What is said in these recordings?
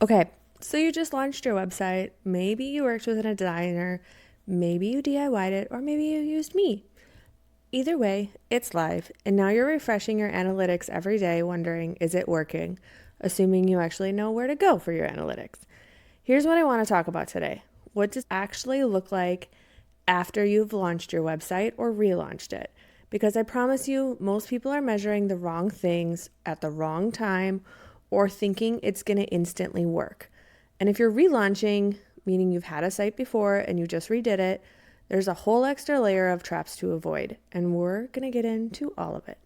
Okay, so you just launched your website. Maybe you worked with a designer, maybe you DIY'd it, or maybe you used me. Either way, it's live, and now you're refreshing your analytics every day wondering, is it working? Assuming you actually know where to go for your analytics. Here's what I want to talk about today. What does it actually look like after you've launched your website or relaunched it? Because I promise you, most people are measuring the wrong things at the wrong time or thinking it's going to instantly work. And if you're relaunching, meaning you've had a site before and you just redid it, there's a whole extra layer of traps to avoid, and we're going to get into all of it.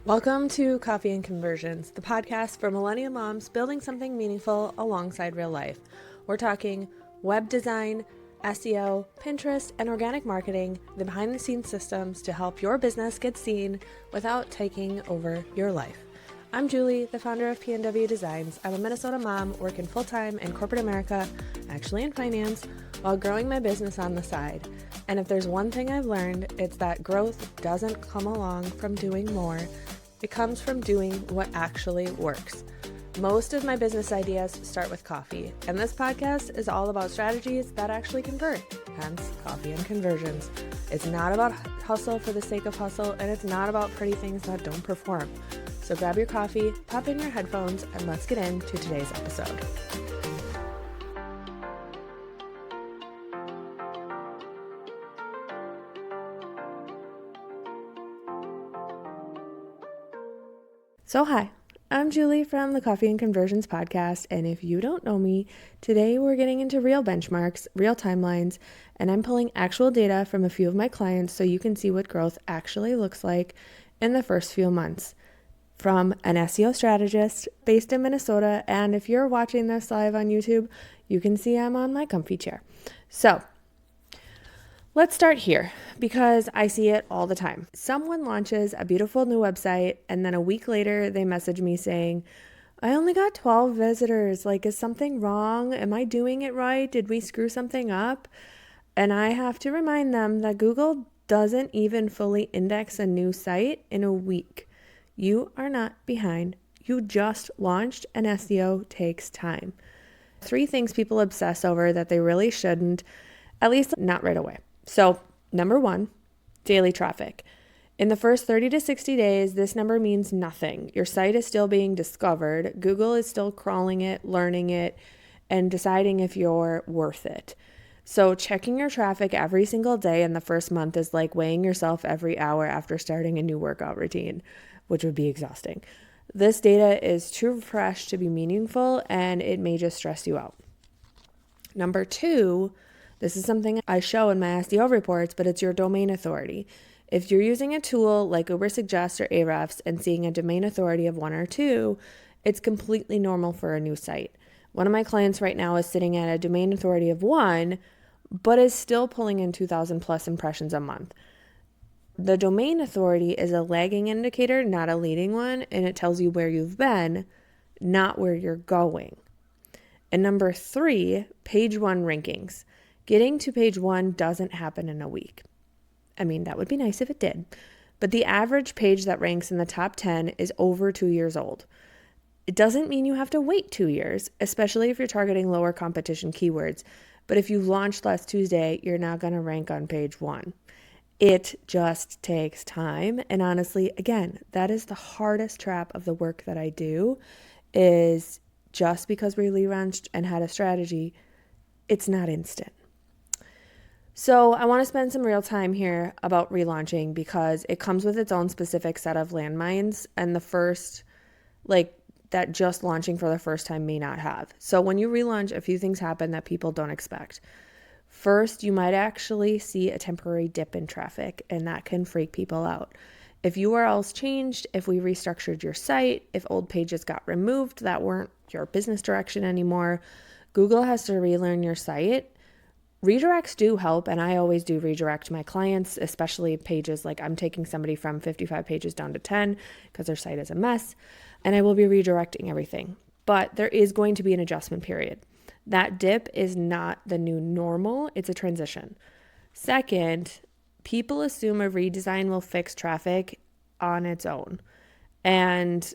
Welcome to Coffee and Conversions, the podcast for millennial moms building something meaningful alongside real life. We're talking web design, SEO, Pinterest, and organic marketing, the behind-the-scenes systems to help your business get seen without taking over your life. I'm Julie, the founder of PNW Designs. I'm a Minnesota mom working full-time in corporate America, actually in finance, while growing my business on the side. And if there's one thing I've learned, it's that growth doesn't come along from doing more. It comes from doing what actually works. Most of my business ideas start with coffee, and this podcast is all about strategies that actually convert, hence coffee and conversions. It's not about hustle for the sake of hustle, and it's not about pretty things that don't perform. So grab your coffee, pop in your headphones, and let's get into today's episode. So hi, I'm Julie from the Coffee and Conversions podcast, and if you don't know me, today we're getting into real benchmarks, real timelines, and I'm pulling actual data from a few of my clients so you can see what growth actually looks like in the first few months. From an SEO strategist based in Minnesota, and if you're watching this live on YouTube, you can see I'm on my comfy chair. So let's start here because I see it all the time. Someone launches a beautiful new website and then a week later they message me saying, I only got 12 visitors. Like, is something wrong? Am I doing it right? Did we screw something up? And I have to remind them that Google doesn't even fully index a new site in a week. You are not behind. You just launched, and SEO takes time. 3 things people obsess over that they really shouldn't, at least not right away. So, number 1, daily traffic. In the first 30 to 60 days, this number means nothing. Your site is still being discovered. Google is still crawling it, learning it, and deciding if you're worth it. So checking your traffic every single day in the first month is like weighing yourself every hour after starting a new workout routine, which would be exhausting. This data is too fresh to be meaningful, and it may just stress you out. Number 2, this is something I show in my SEO reports, but it's your domain authority. If you're using a tool like Ubersuggest or Ahrefs and seeing a domain authority of 1 or 2, it's completely normal for a new site. One of my clients right now is sitting at a domain authority of 1, but is still pulling in 2,000 plus impressions a month. The domain authority is a lagging indicator, not a leading one, and it tells you where you've been, not where you're going. And number 3, page 1 rankings. Getting to page 1 doesn't happen in a week. I mean, that would be nice if it did. But the average page that ranks in the top 10 is over 2 years old. It doesn't mean you have to wait 2 years, especially if you're targeting lower competition keywords. But if you launched last Tuesday, you're not going to rank on page 1. It just takes time. And honestly, again, that is the hardest trap of the work that I do, is just because we relaunched and had a strategy, it's not instant. So I want to spend some real time here about relaunching because it comes with its own specific set of landmines, and the first, that just launching for the first time may not have. So when you relaunch, a few things happen that people don't expect. First, you might actually see a temporary dip in traffic, and that can freak people out. If URLs changed, if we restructured your site, if old pages got removed that weren't your business direction anymore, Google has to relearn your site. Redirects do help, and I always do redirect my clients, especially pages like I'm taking somebody from 55 pages down to 10 because their site is a mess, and I will be redirecting everything. But there is going to be an adjustment period. That dip is not the new normal, it's a transition. Second, people assume a redesign will fix traffic on its own. And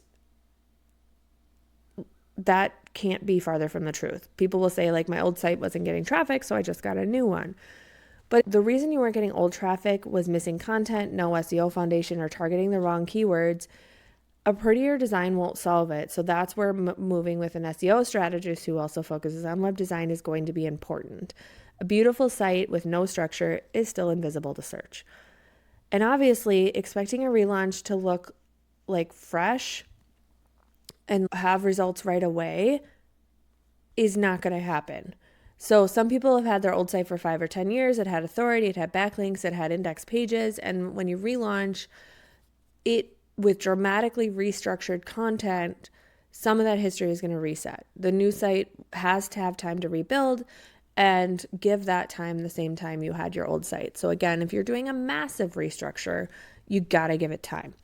that can't be farther from the truth. People will say, like, my old site wasn't getting traffic, so I just got a new one. But the reason you weren't getting old traffic was missing content, no SEO foundation, or targeting the wrong keywords. A prettier design won't solve it. So that's where moving with an SEO strategist who also focuses on web design is going to be important. A beautiful site with no structure is still invisible to search. And obviously, expecting a relaunch to look like fresh and have results right away is not going to happen. So some people have had their old site for 5 or 10 years. It had authority, it had backlinks, it had index pages. And when you relaunch it with dramatically restructured content, some of that history is going to reset. The new site has to have time to rebuild and give that time the same time you had your old site. So again, if you're doing a massive restructure, you got to give it time.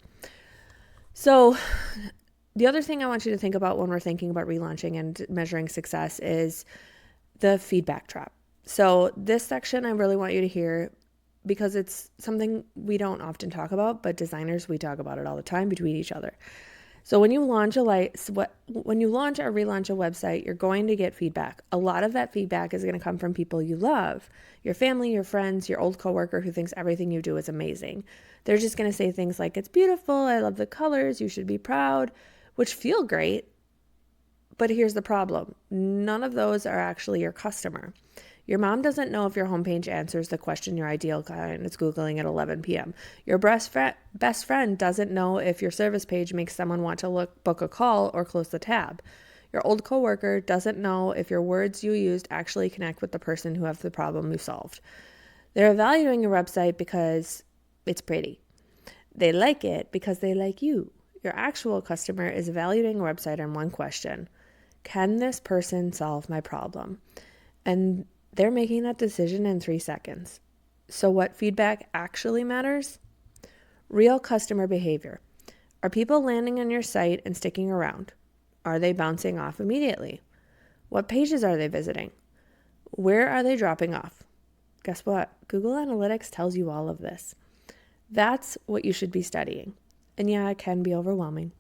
So the other thing I want you to think about when we're thinking about relaunching and measuring success is the feedback trap. So this section I really want you to hear because it's something we don't often talk about, but designers, we talk about it all the time between each other. So when you launch or relaunch a website, you're going to get feedback. A lot of that feedback is going to come from people you love, your family, your friends, your old coworker who thinks everything you do is amazing. They're just going to say things like, it's beautiful, I love the colors, you should be proud, which feel great. But here's the problem. None of those are actually your customer. Your mom doesn't know if your homepage answers the question your ideal client is Googling at 11 p.m. Your best friend doesn't know if your service page makes someone want to book a call or close the tab. Your old coworker doesn't know if your words you used actually connect with the person who has the problem you solved. They're evaluating your website because it's pretty. They like it because they like you. Your actual customer is evaluating a website on one question. Can this person solve my problem? And they're making that decision in 3 seconds. So what feedback actually matters? Real customer behavior. Are people landing on your site and sticking around? Are they bouncing off immediately? What pages are they visiting? Where are they dropping off? Guess what? Google Analytics tells you all of this. That's what you should be studying. And yeah, it can be overwhelming.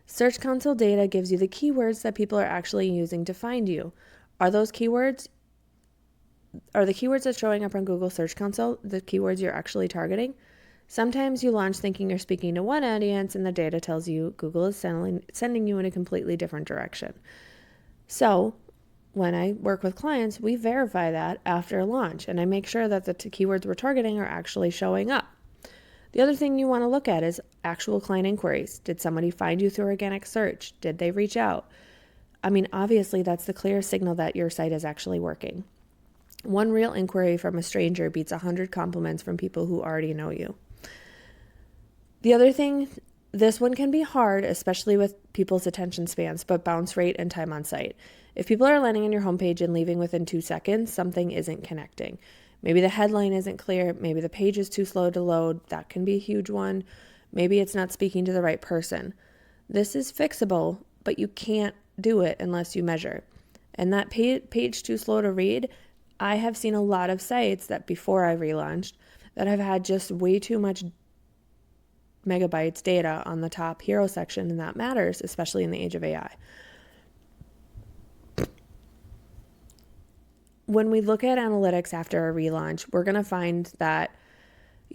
Search Console data gives you the keywords that people are actually using to find you. Are the keywords that's showing up on Google Search Console the keywords you're actually targeting? Sometimes you launch thinking you're speaking to one audience and the data tells you Google is sending you in a completely different direction. So when I work with clients, we verify that after launch and I make sure that the keywords we're targeting are actually showing up. The other thing you want to look at is actual client inquiries. Did somebody find you through organic search? Did they reach out? I mean, obviously that's the clear signal that your site is actually working. One real inquiry from a stranger beats 100 compliments from people who already know you. The other thing, this one can be hard, especially with people's attention spans, but bounce rate and time on site. If people are landing on your homepage and leaving within 2 seconds, something isn't connecting. Maybe the headline isn't clear. Maybe the page is too slow to load. That can be a huge one. Maybe it's not speaking to the right person. This is fixable, but you can't do it unless you measure. And that page too slow to read, I have seen a lot of sites that before I relaunched that have had just way too much megabytes data on the top hero section, and that matters, especially in the age of AI. When we look at analytics after a relaunch, we're going to find that,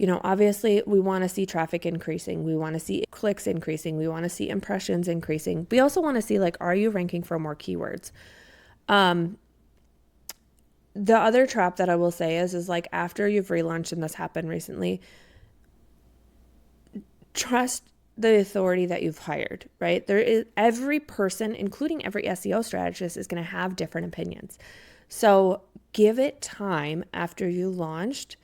obviously we want to see traffic increasing. We want to see clicks increasing. We want to see impressions increasing. We also want to see, are you ranking for more keywords? The other trap that I will say is after you've relaunched, and this happened recently, trust the authority that you've hired, right? Every person, including every SEO strategist, is going to have different opinions. So give it time after you launched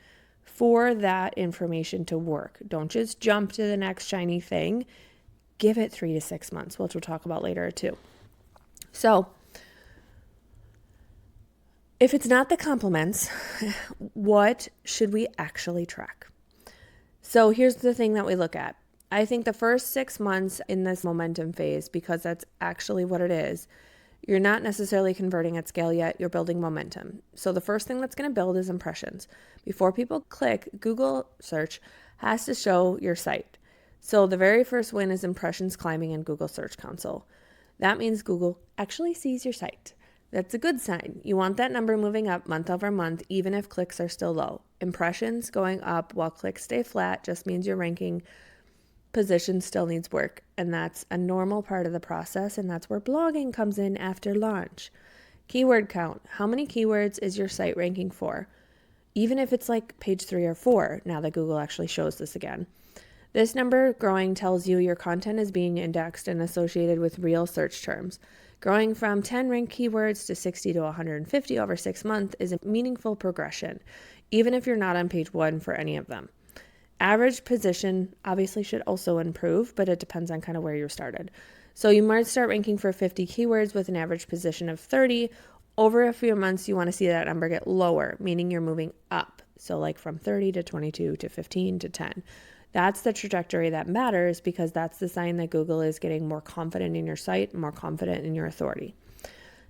for that information to work. Don't just jump to the next shiny thing. Give it 3 to 6 months, which we'll talk about later too. So if it's not the compliments, what should we actually track? So here's the thing that we look at. I think the first 6 months in this momentum phase, because that's actually what it is, you're not necessarily converting at scale yet, you're building momentum. So the first thing that's going to build is impressions. Before people click, Google search has to show your site. So the very first win is impressions climbing in Google Search Console. That means Google actually sees your site. That's a good sign. You want that number moving up month over month, even if clicks are still low. Impressions going up while clicks stay flat just means your ranking position still needs work, and that's a normal part of the process, and that's where blogging comes in after launch. Keyword count. How many keywords is your site ranking for? Even if it's like page 3 or 4, now that Google actually shows this again. This number growing tells you your content is being indexed and associated with real search terms. Growing from 10 ranked keywords to 60 to 150 over 6 months is a meaningful progression, even if you're not on page 1 for any of them. Average position obviously should also improve, but it depends on kind of where you're started. So you might start ranking for 50 keywords with an average position of 30. Over a few months, you want to see that number get lower, meaning you're moving up. So like from 30 to 22 to 15 to 10. That's the trajectory that matters, because that's the sign that Google is getting more confident in your site, more confident in your authority.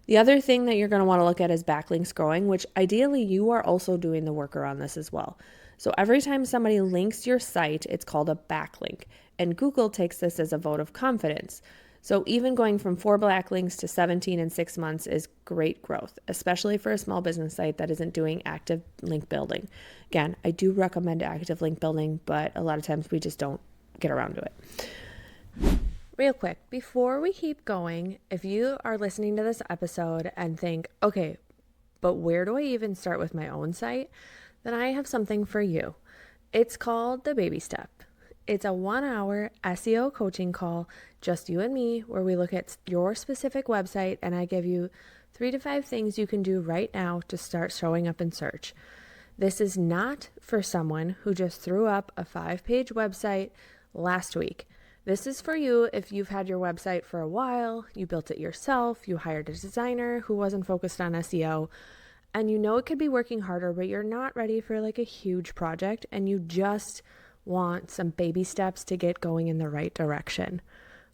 The other thing that you're going to want to look at is backlinks growing, which ideally you are also doing the work around this as well. So every time somebody links your site, it's called a backlink, and Google takes this as a vote of confidence. So even going from 4 backlinks to 17 in 6 months is great growth, especially for a small business site that isn't doing active link building. Again, I do recommend active link building, but a lot of times we just don't get around to it. Real quick, before we keep going, if you are listening to this episode and think, okay, but where do I even start with my own site? Then I have something for you. It's called The Baby Step. It's a 1-hour SEO coaching call, just you and me, where we look at your specific website and I give you 3 to 5 things you can do right now to start showing up in search. This is not for someone who just threw up a 5-page website last week. This is for you if you've had your website for a while, you built it yourself, you hired a designer who wasn't focused on SEO, and you know it could be working harder, but you're not ready for like a huge project and you just want some baby steps to get going in the right direction.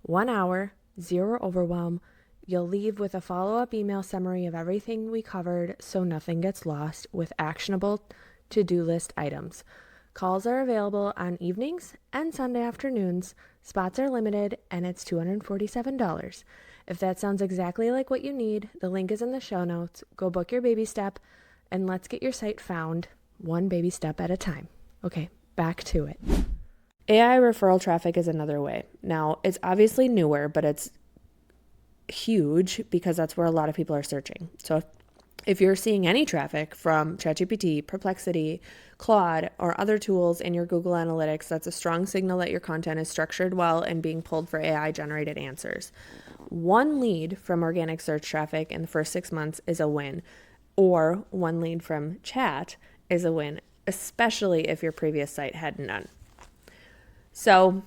1 hour, 0 overwhelm. You'll leave with a follow-up email summary of everything we covered so nothing gets lost, with actionable to-do list items. Calls are available on evenings and Sunday afternoons. Spots are limited and it's $247. If that sounds exactly like what you need, the link is in the show notes. Go book your baby step and let's get your site found one baby step at a time. Okay, back to it. AI referral traffic is another way. Now, it's obviously newer, but it's huge because that's where a lot of people are searching. So if you're seeing any traffic from ChatGPT, Perplexity, Claude, or other tools in your Google Analytics, that's a strong signal that your content is structured well and being pulled for AI-generated answers. 1 lead from organic search traffic in the first 6 months is a win, or 1 lead from chat is a win, especially if your previous site had none. So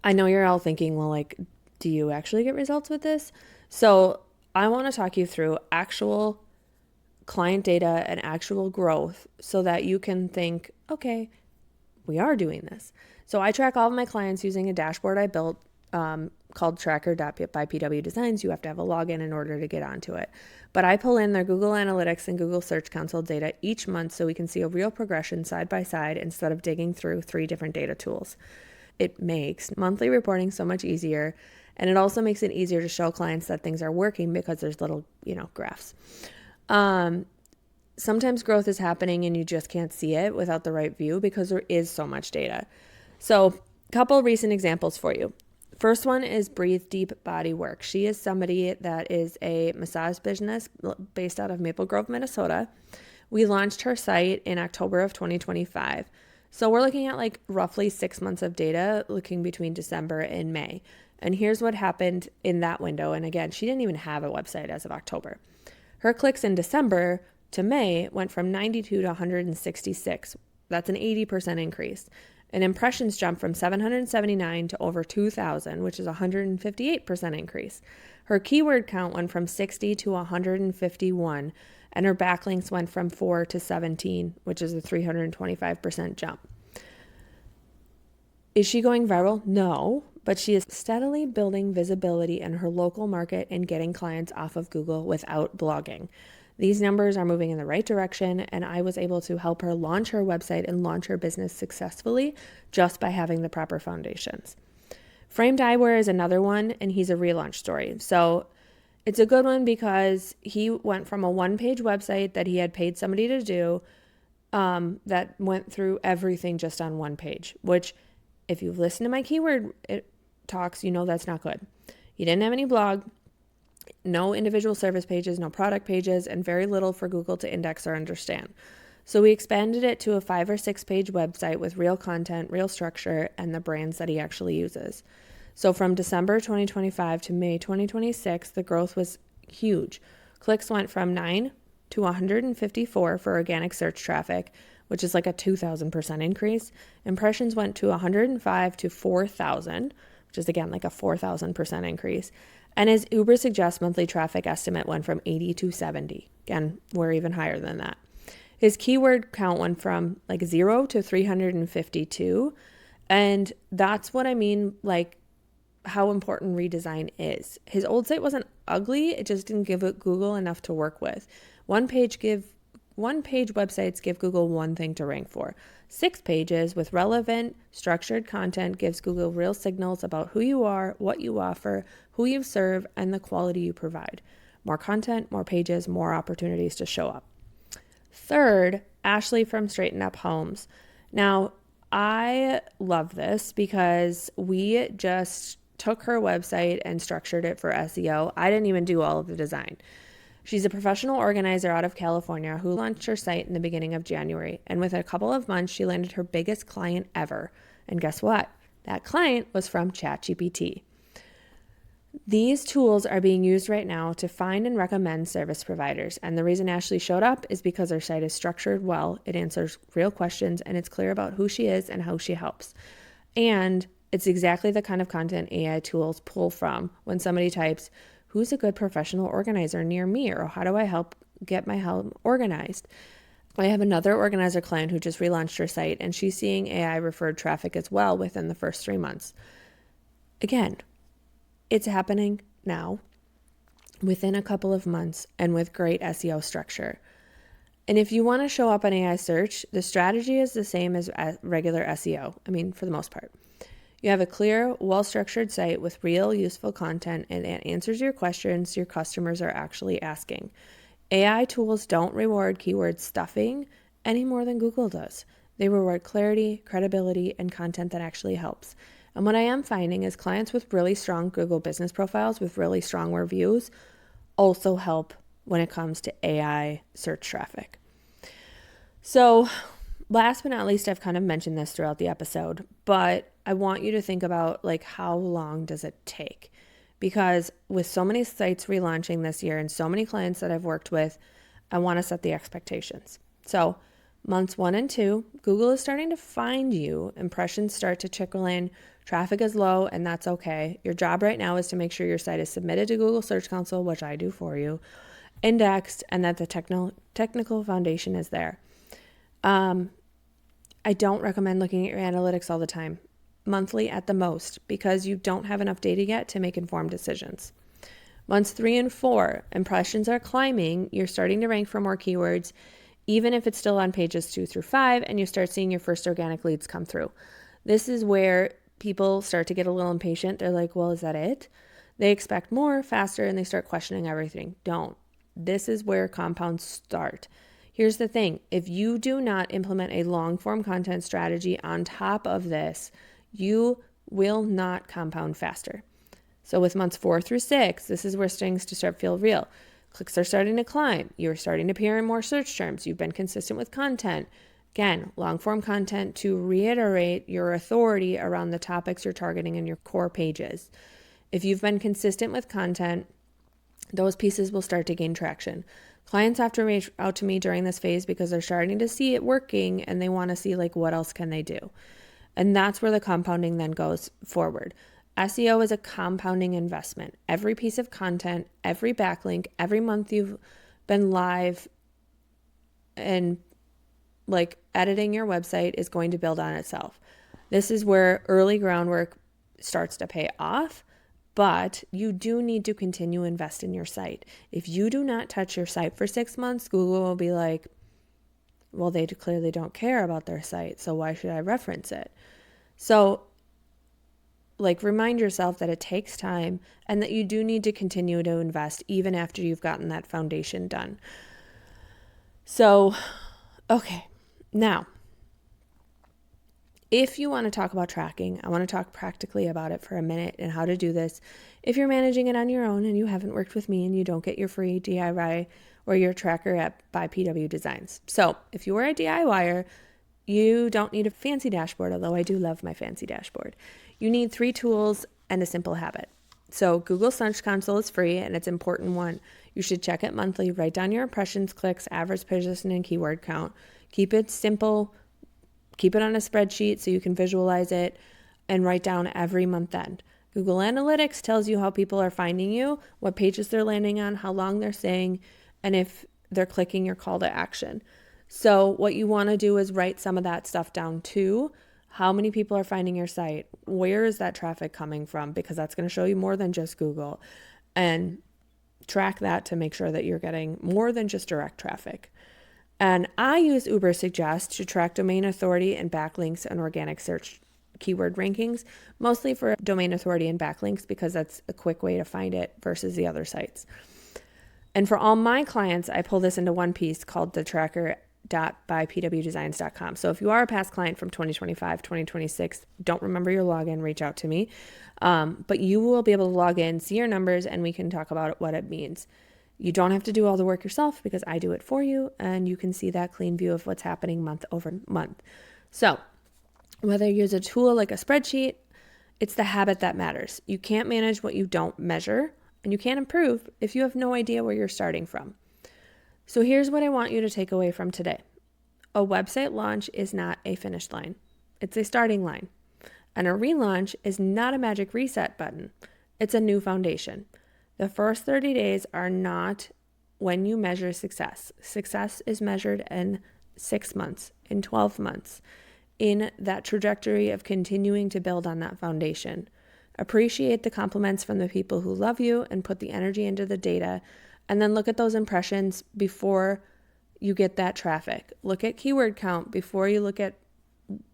I know you're all thinking, well, like, do you actually get results with this? So I want to talk you through actual client data and actual growth so that you can think, okay, we are doing this. So I track all of my clients using a dashboard I built called tracker.by Designs. You have to have a login in order to get onto it. But I pull in their Google Analytics and Google Search Console data each month so we can see a real progression side by side instead of digging through 3 different data tools. It makes monthly reporting so much easier, and it also makes it easier to show clients that things are working because there's little, graphs. Sometimes growth is happening and you just can't see it without the right view because there is so much data. So a couple recent examples for you. First one is Deep Bodywork. She is somebody that is a massage business based out of Maple Grove, Minnesota. We launched her site in October of 2025. So we're looking at like roughly 6 months of data, looking between December and May. And here's what happened in that window. And again, she didn't even have a website as of October. Her clicks in December to May went from 92 to 166. That's an 80% increase. And impressions jumped from 779 to over 2,000, which is a 158% increase. Her keyword count went from 60 to 151, and her backlinks went from 4 to 17, which is a 325% jump. Is she going viral? No, but she is steadily building visibility in her local market and getting clients off of Google without blogging. These numbers are moving in the right direction, and I was able to help her launch her website and launch her business successfully just by having the proper foundations. Framed Eyewear is another one, and he's a relaunch story. So it's a good one because he went from a one-page website that he had paid somebody to do that went through everything just on one page, which if you've listened to my keyword talks, you know that's not good. He didn't have any blog, no individual service pages, no product pages, and very little for Google to index or understand. So we expanded it to a 5 or 6 page website with real content, real structure, and the brands that he actually uses. So from December 2025 to May 2026, the growth was huge. Clicks went from 9 to 154 for organic search traffic, which is like a 2,000% increase. Impressions went to 105 to 4,000, which is again like a 4,000% increase. And his Uber Suggest monthly traffic estimate went from 80 to 70. Again, we're even higher than that. His keyword count went from like 0 to 352. And that's what I mean, like how important redesign is. His old site wasn't ugly, it just didn't give Google enough to work with. One page websites give Google one thing to rank for. 6 pages with relevant, structured content gives Google real signals about who you are, what you offer, who you serve, and the quality you provide. More content, more pages, more opportunities to show up. Third, Ashley from Straighten Up Homes. Now, I love this because we just took her website and structured it for SEO. I didn't even do all of the design. She's a professional organizer out of California who launched her site in the beginning of January. And within a couple of months, she landed her biggest client ever. And guess what? That client was from ChatGPT. These tools are being used right now to find and recommend service providers. And the reason Ashley showed up is because her site is structured well, it answers real questions, and it's clear about who she is and how she helps. And it's exactly the kind of content AI tools pull from when somebody types, "Who's a good professional organizer near me?" or "How do I help get my home organized?" I have another organizer client who just relaunched her site, and she's seeing AI referred traffic as well within the first 3 months. Again, it's happening now within a couple of months and with great SEO structure. And if you want to show up on AI search, the strategy is the same as regular SEO. I mean, for the most part. You have a clear, well-structured site with real, useful content, and it answers your questions your customers are actually asking. AI tools don't reward keyword stuffing any more than Google does. They reward clarity, credibility, and content that actually helps. And what I am finding is clients with really strong Google business profiles with really strong reviews also help when it comes to AI search traffic. So last but not least, I've kind of mentioned this throughout the episode, but I want you to think about like how long does it take? Because with so many sites relaunching this year and so many clients that I've worked with, I want to set the expectations. So months 1 and 2, Google is starting to find you. Impressions start to trickle in. Traffic is low, and that's okay. Your job right now is to make sure your site is submitted to Google Search Console, which I do for you, indexed, and that the technical foundation is there. I don't recommend looking at your analytics all the time, monthly at the most, because you don't have enough data yet to make informed decisions. Months 3 and 4, impressions are climbing. You're starting to rank for more keywords, even if it's still on pages 2 through 5, and you start seeing your first organic leads come through. This is where people start to get a little impatient. They're like, well, is that it? They expect more, faster, and they start questioning everything. Don't. This is where compounds start. Here's the thing. If you do not implement a long-form content strategy on top of this, you will not compound faster. So with months 4 through 6, this is where things to start feel real. Clicks are starting to climb. You're starting to appear in more search terms. You've been consistent with content. Again, long-form content to reiterate your authority around the topics you're targeting in your core pages. If you've been consistent with content, those pieces will start to gain traction. Clients have to reach out to me during this phase because they're starting to see it working and they want to see like what else can they do. And that's where the compounding then goes forward. SEO is a compounding investment. Every piece of content, every backlink, every month you've been live and like editing your website is going to build on itself. This is where early groundwork starts to pay off, but you do need to continue to invest in your site. If you do not touch your site for 6 months, Google will be like, well, they clearly don't care about their site, so why should I reference it? So like remind yourself that it takes time and that you do need to continue to invest even after you've gotten that foundation done. So, okay, now, if you want to talk about tracking, I want to talk practically about it for a minute and how to do this. If you're managing it on your own and you haven't worked with me and you don't get your free DIY or your tracker at by PW Designs. So if you are a DIYer, you don't need a fancy dashboard, although I do love my fancy dashboard. You need 3 tools and a simple habit. So Google Search Console is free and it's an important one. You should check it monthly. Write down your impressions, clicks, average position, and keyword count. Keep it simple. Keep it on a spreadsheet so you can visualize it and write down every month end. Google Analytics tells you how people are finding you, what pages they're landing on, how long they're staying, and if they're clicking your call to action. So what you want to do is write some of that stuff down too. How many people are finding your site? Where is that traffic coming from? Because that's going to show you more than just Google. And track that to make sure that you're getting more than just direct traffic. And I use Ubersuggest to track domain authority and backlinks and organic search keyword rankings, mostly for domain authority and backlinks because that's a quick way to find it versus the other sites. And for all my clients, I pull this into one piece called the tracker.bypwdesigns.com. So if you are a past client from 2025, 2026, don't remember your login, reach out to me. But you will be able to log in, see your numbers, and we can talk about what it means. You don't have to do all the work yourself because I do it for you, and you can see that clean view of what's happening month over month. So whether you use a tool like a spreadsheet, it's the habit that matters. You can't manage what you don't measure, and you can't improve if you have no idea where you're starting from. So here's what I want you to take away from today. A website launch is not a finish line. It's a starting line. And a relaunch is not a magic reset button. It's a new foundation. The first 30 days are not when you measure success. Success is measured in 6 months, in 12 months, in that trajectory of continuing to build on that foundation. Appreciate the compliments from the people who love you and put the energy into the data, and then look at those impressions before you get that traffic. Look at keyword count before you look at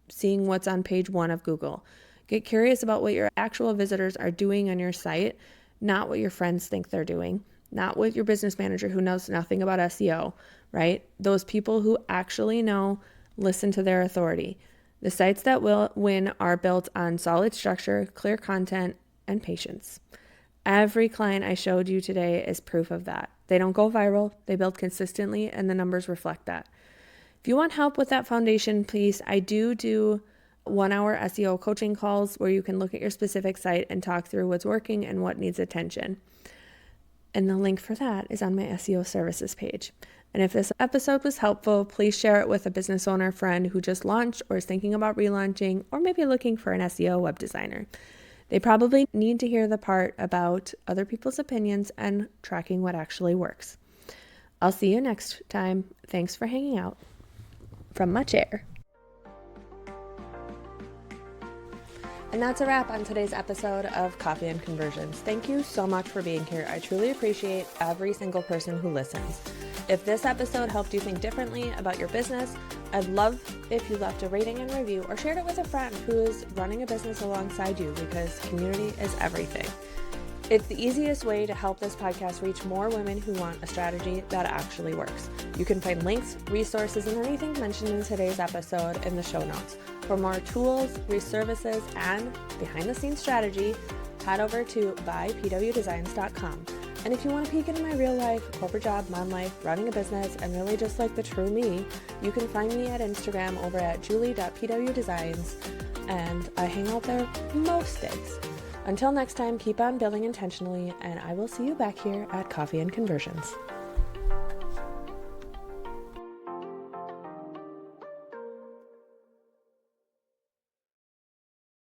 seeing what's on page 1 of Google. Get curious about what your actual visitors are doing on your site, not what your friends think they're doing, not with your business manager who knows nothing about SEO, right? Those people who actually know, listen to their authority. The sites that will win are built on solid structure, clear content, and patience. Every client I showed you today is proof of that. They don't go viral, they build consistently, and the numbers reflect that. If you want help with that foundation piece, I do 1-hour SEO coaching calls where you can look at your specific site and talk through what's working and what needs attention. And the link for that is on my SEO services page. And if this episode was helpful, please share it with a business owner friend who just launched or is thinking about relaunching or maybe looking for an SEO web designer. They probably need to hear the part about other people's opinions and tracking what actually works. I'll see you next time. Thanks for hanging out. From my chair. And that's a wrap on today's episode of Coffee and Conversions. Thank you so much for being here. I truly appreciate every single person who listens. If this episode helped you think differently about your business, I'd love if you left a rating and review or shared it with a friend who is running a business alongside you, because community is everything. It's the easiest way to help this podcast reach more women who want a strategy that actually works. You can find links, resources, and anything mentioned in today's episode in the show notes. For more tools, services, and behind-the-scenes strategy, head over to bypwdesigns.com. And if you want to peek into my real life, corporate job, mom life, running a business, and really just like the true me, you can find me at Instagram over at julie.pwdesigns, and I hang out there most days. Until next time, keep on building intentionally, and I will see you back here at Coffee and Conversions.